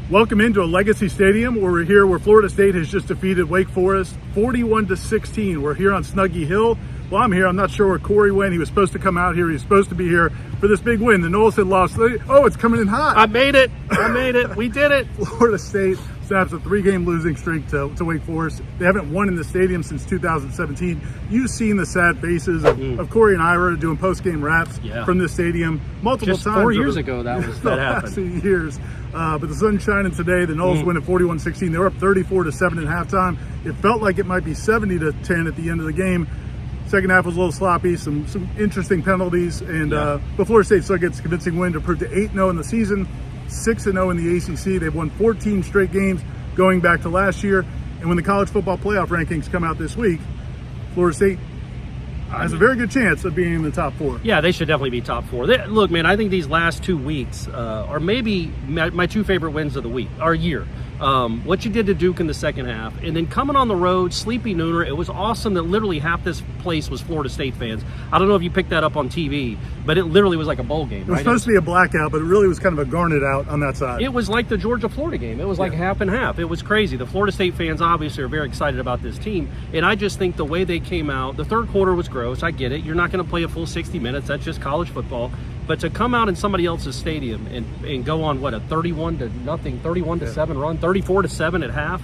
Welcome into a legacy stadium where we're here where Florida State has just defeated Wake Forest 41-16. We're here on Snuggy Hill. Well, I'm here. I'm not sure where Corey went. He was supposed to come out here. He was supposed to be here for this big win. The Noles had lost. Oh, it's coming in hot. I made it. We did it. Florida State snaps a 3-game losing streak to Wake Forest. They haven't won in the stadium since 2017. You've seen the sad faces of Corey and Ira doing post-game wraps from this stadium multiple Just times. 4 years ago that that happened. Last few years. But the sun's shining today. The Noles win at 41-16. They were up 34-7 at halftime. It felt like it might be 70-10 at the end of the game. Second half was a little sloppy, some interesting penalties, and but Florida State still gets a convincing win to prove to 8-0 in the season, 6-0 in the ACC. They've won 14 straight games going back to last year. And when the college football playoff rankings come out this week, Florida State has a very good chance of being in the top 4. Yeah, they should definitely be top 4. Look, man, I think these last 2 weeks are maybe my 2 favorite wins of the week, or year. What you did to Duke in the second half, and then coming on the road, sleepy nooner. It was awesome that literally half this place was Florida State fans. I don't know if you picked that up on TV, but it literally was like a bowl game. It was supposed to be a blackout, but it really was kind of a garnet out on that side. It was like the Georgia-Florida game. It was like half and half. It was crazy. The Florida State fans obviously are very excited about this team, and I just think the way they came out, the third quarter was gross. I get it. You're not going to play a full 60 minutes. That's just college football. But to come out in somebody else's stadium and go on, what, a 31-7 run, 34-7 at half,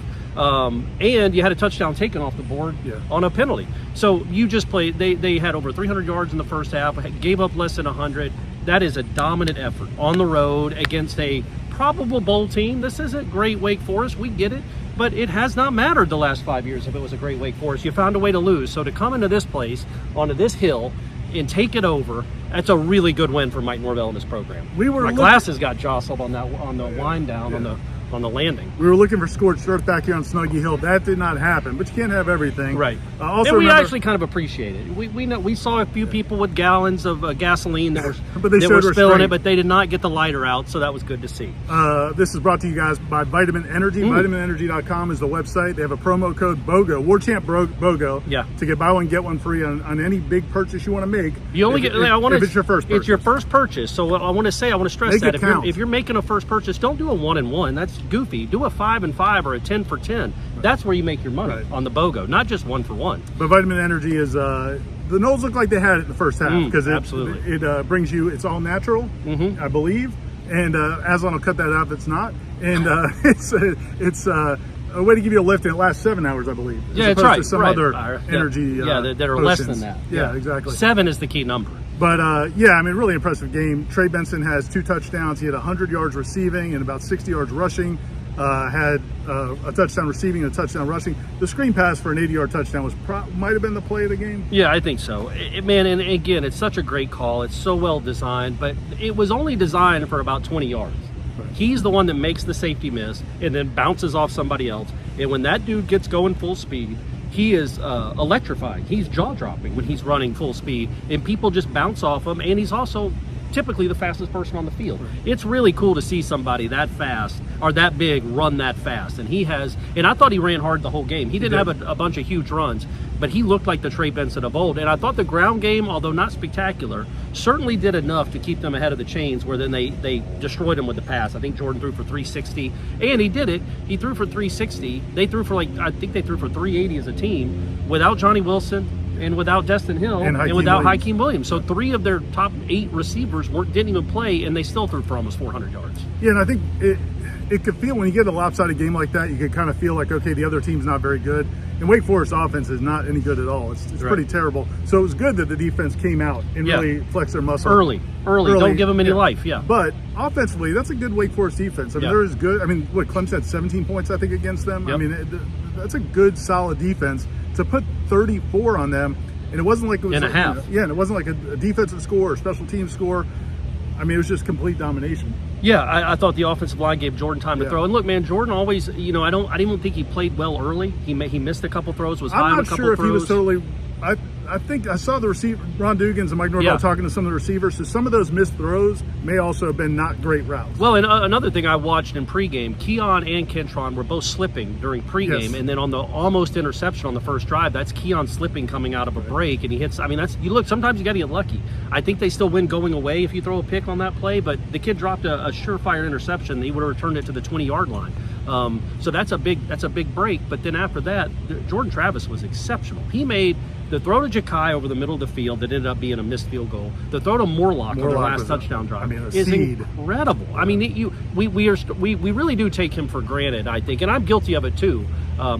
and you had a touchdown taken off the board on a penalty. So you just played, they had over 300 yards in the first half, gave up less than 100. That is a dominant effort on the road against a probable bowl team. This isn't great Wake Forest, we get it, but it has not mattered the last 5 years if it was a great Wake Forest. You found a way to lose. So to come into this place, onto this hill, and take it over, that's a really good win for Mike Norvell and his program. My glasses got jostled on the wind down on the landing. We were looking for scorched earth back here on Snuggy Hill. That did not happen, but you can't have everything. Right. Also, and we actually kind of appreciate it. We saw a few people with gallons of gasoline that were spilling it, but they did not get the lighter out, so that was good to see. This is brought to you guys by Vitamin Energy. VitaminEnergy.com is the website. They have a promo code BOGO, Warchant BOGO, to get buy one, get one free on any big purchase you want to make. You only get, if it's your first purchase. It's your first purchase, so I want to stress Make that. If you're making a first purchase, don't do a 1-and-1. That's goofy. Do a 5-and-5 or a 10-for-10. That's where you make your money on the BOGO, not just 1-for-1. But Vitamin Energy is the Noles look like they had it in the first half because it brings you. It's all natural, I believe, and Aslan will cut that out if it's not, and it's a way to give you a lift, and it lasts 7 hours, I believe. Yeah, that's right. To some other energy. That are less than that. Yeah, exactly. 7 is the key number. But I mean, really impressive game. Trey Benson has 2 touchdowns. He had 100 yards receiving and about 60 yards rushing. Had a touchdown receiving and a touchdown rushing. The screen pass for an 80-yard touchdown might have been the play of the game. Yeah, I think so. Man, and again, it's such a great call. It's so well designed, but it was only designed for about 20 yards. Right. He's the one that makes the safety miss and then bounces off somebody else. And when that dude gets going full speed, he is electrifying. He's jaw-dropping when he's running full speed, and people just bounce off him, and he's also typically the fastest person on the field. It's really cool to see somebody that fast or that big run that fast, and he has, and I thought he ran hard the whole game. He didn't have a bunch of huge runs, but he looked like the Trey Benson of old, and I thought the ground game, although not spectacular, certainly did enough to keep them ahead of the chains where then they destroyed him with the pass. I think Jordan threw for 360, and he did it. He threw for 360. They threw for I think they threw for 380 as a team without Johnny Wilson and without Destin Hill and without Hakeem Williams. So 3 of their top 8 receivers didn't even play, and they still threw for almost 400 yards. Yeah, and I think it could feel, when you get a lopsided game like that, you could kind of feel like, okay, the other team's not very good. And Wake Forest offense is not any good at all. It's pretty terrible. So it was good that the defense came out and really flexed their muscle. Early. Don't give them any life, But offensively, that's a good Wake Forest defense. I mean, they're as good. I mean, Clemson had 17 points, I think, against them. I mean, that's a good, solid defense. To put 34 on them, and it wasn't like it was and a half. And it wasn't like a defensive score or special team score. I mean, it was just complete domination. Yeah, I thought the offensive line gave Jordan time to throw. And look, man, Jordan always, I didn't even think he played well early. He missed a couple throws, was high on a couple throws. I'm not sure if he was totally. I I think I saw the receiver, Ron Dugans and Mike Norvell Yeah. talking to some of the receivers. So some of those missed throws may also have been not great routes. Well, and another thing I watched in pregame, Keon and Kentron were both slipping during pregame, Yes. and then on the almost interception on the first drive, that's Keon slipping coming out of a break, and he hits. I mean, that's you look. Sometimes you got to get lucky. I think they still win going away if you throw a pick on that play, but the kid dropped a surefire interception. He would have returned it to the 20-yard line. So that's a big break. But then after that, Jordan Travis was exceptional. He made the throw to Ja'Kai over the middle of the field that ended up being a missed field goal. The throw to Morlock on the last touchdown drive is incredible. I mean, we really do take him for granted, I think, and I'm guilty of it too.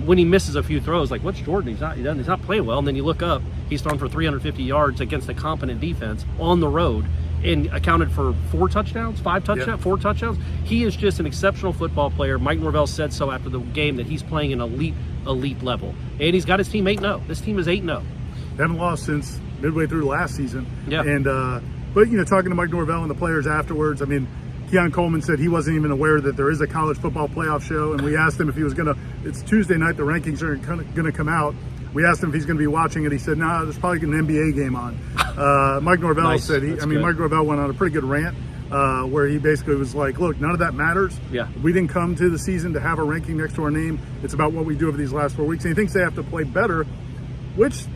When he misses a few throws, like what's Jordan? He's not playing well, and then you look up, he's thrown for 350 yards against a competent defense on the road, and accounted for 4 touchdowns. He is just an exceptional football player. Mike Norvell said so after the game that he's playing an elite level, and he's got his team 8-0. This team is 8-0. They haven't lost since midway through last season. Yeah. And but talking to Mike Norvell and the players afterwards, I mean, Keon Coleman said he wasn't even aware that there is a college football playoff show, and we asked him if he was gonna. It's Tuesday night. The rankings are gonna come out. We asked him if he's going to be watching it. He said, "Nah, there's probably an NBA game on." Mike Norvell said, Mike Norvell went on a pretty good rant where he basically was like, "Look, none of that matters. Yeah. We didn't come to the season to have a ranking next to our name. It's about what we do over these last 4 weeks." And he thinks they have to play better, which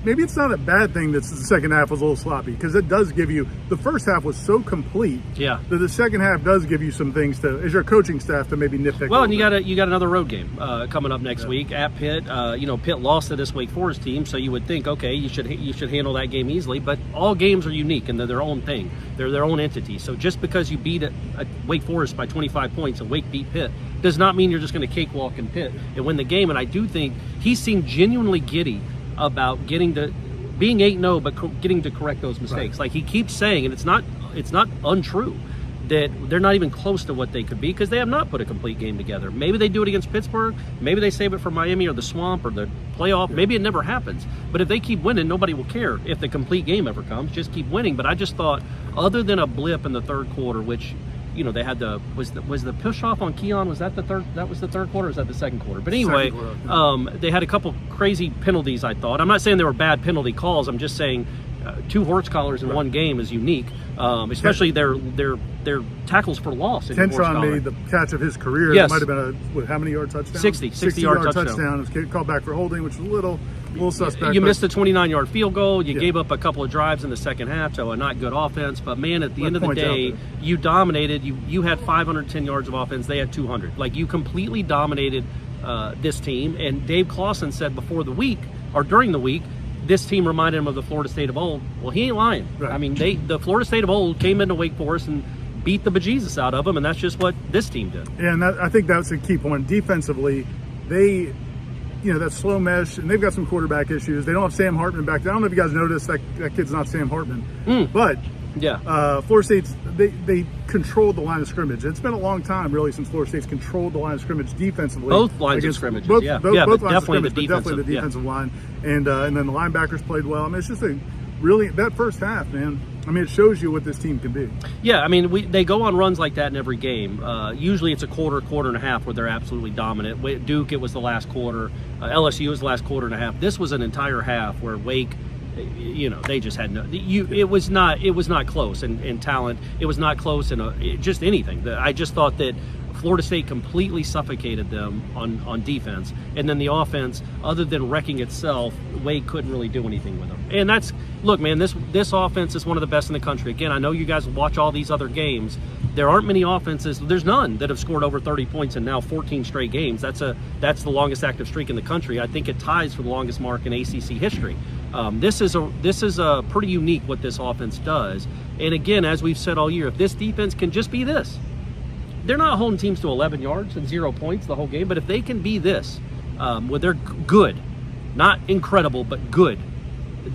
maybe it's not a bad thing that the second half was a little sloppy, because it does give you, the first half was so complete that the second half does give you some things to, as your coaching staff, to maybe nitpick. Well, and you got another road game coming up next week at Pitt. Pitt lost to this Wake Forest team, so you would think, okay, you should handle that game easily. But all games are unique and they're their own thing. They're their own entity. So just because you beat Wake Forest by 25 points and Wake beat Pitt does not mean you're just going to cakewalk in Pitt and win the game. And I do think he seemed genuinely giddy about being 8-0, but getting to correct those mistakes. Like he keeps saying, and it's not untrue, that they're not even close to what they could be because they have not put a complete game together. Maybe they do it against Pittsburgh. Maybe they save it for Miami or the Swamp or the playoff. Maybe it never happens. But if they keep winning, nobody will care if the complete game ever comes. Just keep winning. But I just thought, other than a blip in the third quarter, which they had was the push off on Keon, was that the third quarter, or was that the second quarter? But anyway, they had a couple crazy penalties, I thought. I'm not saying they were bad penalty calls. I'm just saying 2 horse collars in one game is unique, especially their tackles for loss. Kentron made the catch of his career. Yes. It might have been how many yard touchdown? 60-yard touchdown. It was called back for holding, which was a little suspect. You missed a 29-yard field goal. You gave up a couple of drives in the second half to a not good offense. But, man, at the end of the day, you dominated. You had 510 yards of offense. They had 200. Like, you completely dominated this team. And Dave Clawson said during the week, this team reminded him of the Florida State of old. Well, he ain't lying. Right. I mean, the Florida State of old came into Wake Forest and beat the bejesus out of them, and that's just what this team did. Yeah, and I think that's a key point. Defensively, they, that slow mesh, and they've got some quarterback issues. They don't have Sam Hartman back there. I don't know if you guys noticed that kid's not Sam Hartman. But Florida State's, they controlled the line of scrimmage. It's been a long time, really, since Florida State's controlled the line of scrimmage defensively. Both lines of scrimmage, both lines of scrimmage, but definitely the defensive line. And then the linebackers played well. I mean, it's just that first half, man. I mean, it shows you what this team can be. Yeah, I mean, they go on runs like that in every game. Usually it's a quarter and a half where they're absolutely dominant. Duke, it was the last quarter. LSU was the last quarter and a half. This was an entire half where Wake, they just had no. It was not close in talent. It was not close in just anything. I just thought that Florida State completely suffocated them on defense, and then the offense, other than wrecking itself, Wake couldn't really do anything with them. And look, man, this offense is one of the best in the country. Again, I know you guys watch all these other games. There aren't many offenses. There's none that have scored over 30 points in now 14 straight games. That's the longest active streak in the country. I think it ties for the longest mark in ACC history. This is a pretty unique what this offense does. And again, as we've said all year, if this defense can just be this. They're not holding teams to 11 yards and 0 points the whole game, but if they can be this, where they're good, not incredible, but good,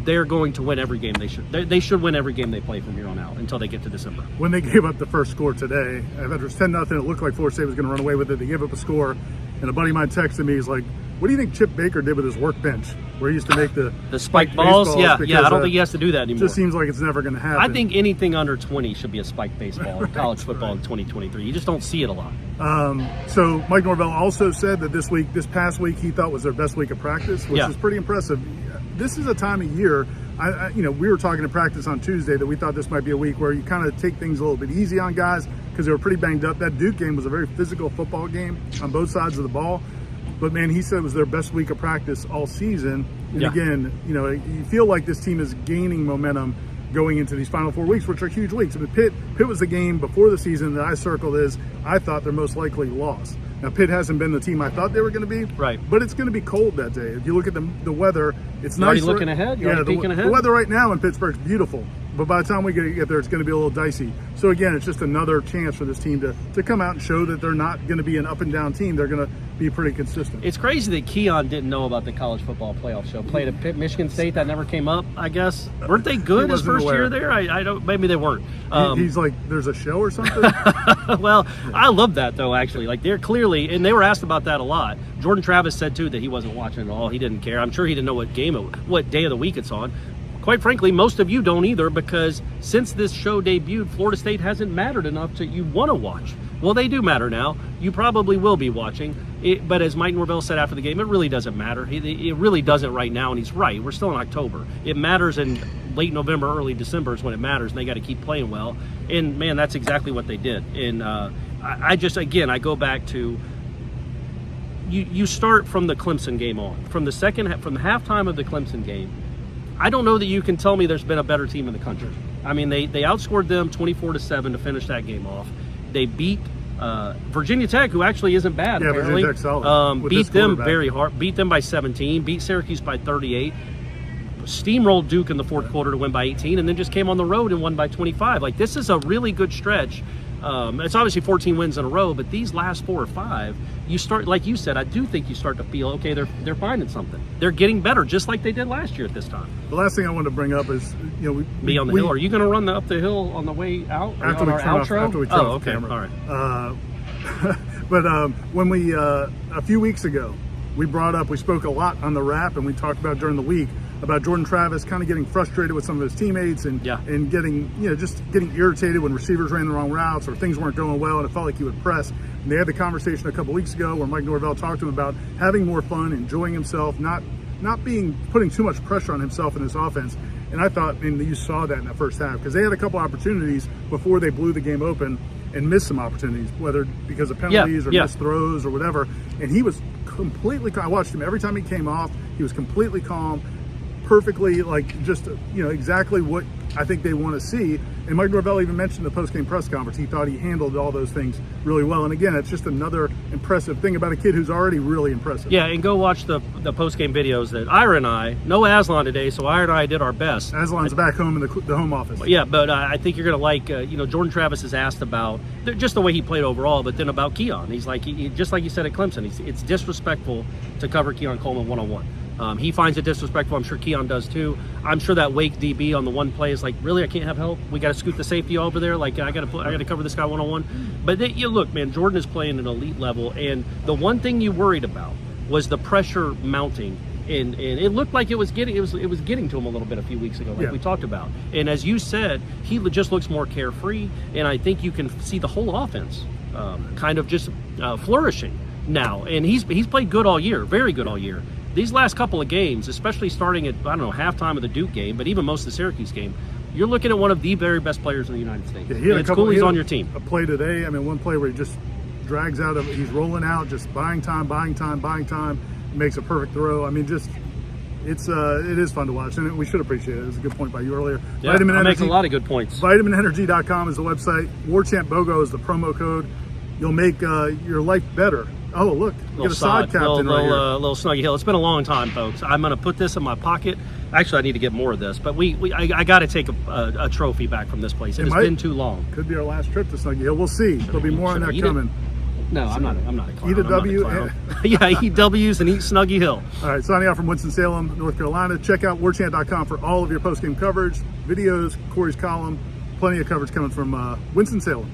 they're going to win every game they should. They should win every game they play from here on out until they get to December. When they gave up the first score today, after it was 10-0, it looked like Florida State was going to run away with it. They gave up a score, and a buddy of mine texted me, he's like, "What do you think Chip Baker did with his workbench, where he used to make the spiked balls?" Yeah, I don't think he has to do that anymore. It just seems like it's never going to happen. I think anything under 20 should be a spiked baseball in college football in 2023. You just don't see it a lot. So Mike Norvell also said that this past week, he thought was their best week of practice, which is pretty impressive. this is a time of year. We were talking in practice on Tuesday that we thought this might be a week where you kind of take things a little bit easy on guys because they were pretty banged up. That Duke game was a very physical football game on both sides of the ball. But, man, he said it was their best week of practice all season. And, again, you feel like this team is gaining momentum going into these final 4 weeks, which are huge weeks. I mean, Pitt was the game before the season that I circled as I thought their most likely loss. Now, Pitt hasn't been the team I thought they were going to be. Right. But it's going to be cold that day. If you look at the weather, it's nice. Already looking ahead? You're already peeking ahead? The weather right now in Pittsburgh's beautiful. But by the time we get there, it's going to be a little dicey. So, again, it's just another chance for this team to come out and show that they're not going to be an up-and-down team. They're going to be pretty consistent. It's crazy that Keon didn't know about the college football playoff show. Played at Pitt, Michigan State. That never came up, I guess. Weren't they good his first year there? I don't. Maybe they weren't. He's like, there's a show or something? Well, I love that, though, actually. Like, they're clearly – and they were asked about that a lot. Jordan Travis said, too, that he wasn't watching at all. He didn't care. I'm sure he didn't know what day of the week it's on. Quite frankly, most of you don't either, because since this show debuted, Florida State hasn't mattered enough to you want to watch. Well, they do matter now. You probably will be watching. But as Mike Norvell said after the game, it really doesn't matter. It really doesn't right now, and he's right. We're still in October. It matters in late November, early December is when it matters, and they got to keep playing well. And, man, that's exactly what they did. And I go back to you start from the Clemson game on. From the halftime of the Clemson game, I don't know that you can tell me there's been a better team in the country. I mean, they outscored them 24-7 to finish that game off. They beat Virginia Tech, who actually isn't bad, apparently. Virginia Tech's solid. Beat them very hard. Beat them by 17. Beat Syracuse by 38. Steamrolled Duke in the fourth quarter to win by 18, and then just came on the road and won by 25. Like, this is a really good stretch. It's obviously 14 wins in a row, but these last 4 or 5, you start, like you said, I do think you start to feel, okay, they're finding something. They're getting better, just like they did last year at this time. The last thing I wanted to bring up is, be on the hill. Are you going to run up the hill on the way out? After we turn off the camera. All right. But when we a few weeks ago, we spoke a lot on the wrap, and we talked about during the week about Jordan Travis kind of getting frustrated with some of his teammates and getting just getting irritated when receivers ran the wrong routes or things weren't going well, and it felt like he would press. And they had the conversation a couple weeks ago where Mike Norvell talked to him about having more fun, enjoying himself, not putting too much pressure on himself in this offense. And I thought, and you saw that in the first half, because they had a couple opportunities before they blew the game open and missed some opportunities, whether because of penalties or missed throws or whatever. And he was completely calm. I watched him every time he came off. He was completely calm, perfectly, like, just exactly what I think they want to see. And Mike Norvell even mentioned the post-game press conference. He thought he handled all those things really well. And again, it's just another impressive thing about a kid who's already really impressive. Yeah, and go watch the post-game videos that Ira and I, no Aslan today, so Ira and I did our best. Aslan's back home in the home office. Yeah, but I think you're going to like, Jordan Travis is asked about just the way he played overall, but then about Keon. He's like, just like you said at Clemson, it's disrespectful to cover Keon Coleman one-on-one. He finds it disrespectful. I'm sure Keon does too. I'm sure that Wake DB on the one play is like, really, I can't have help. We got to scoot the safety over there. Like, I got to cover this guy one-on-one. But look, man, Jordan is playing at an elite level, and the one thing you worried about was the pressure mounting, and it looked like it was getting to him a little bit a few weeks ago, like we talked about. And as you said, he just looks more carefree, and I think you can see the whole offense kind of just flourishing now. And he's played good all year, very good all year. These last couple of games, especially starting at, halftime of the Duke game, but even most of the Syracuse game, you're looking at one of the very best players in the United States. Yeah, it's cool he's on your team. A play today, one play where he just drags out he's rolling out, just buying time, makes a perfect throw. It is fun to watch, and we should appreciate it. It was a good point by you earlier. Yeah, Vitamin Energy makes a lot of good points. VitaminEnergy.com is the website. Warchant BOGO is the promo code. You'll make your life better. Oh, look, you get a side captain right here. Little Snuggy Hill. It's been a long time, folks. I'm going to put this in my pocket. Actually, I need to get more of this, but I got to take a trophy back from this place. It's been too long. Could be our last trip to Snuggy Hill. We'll see. There'll be more on that coming. No, I'm not a clown. Eat a W. Yeah, eat W's and eat Snuggy Hill. All right, signing out from Winston-Salem, North Carolina. Check out Warchant.com for all of your post-game coverage, videos, Corey's column, plenty of coverage coming from Winston-Salem.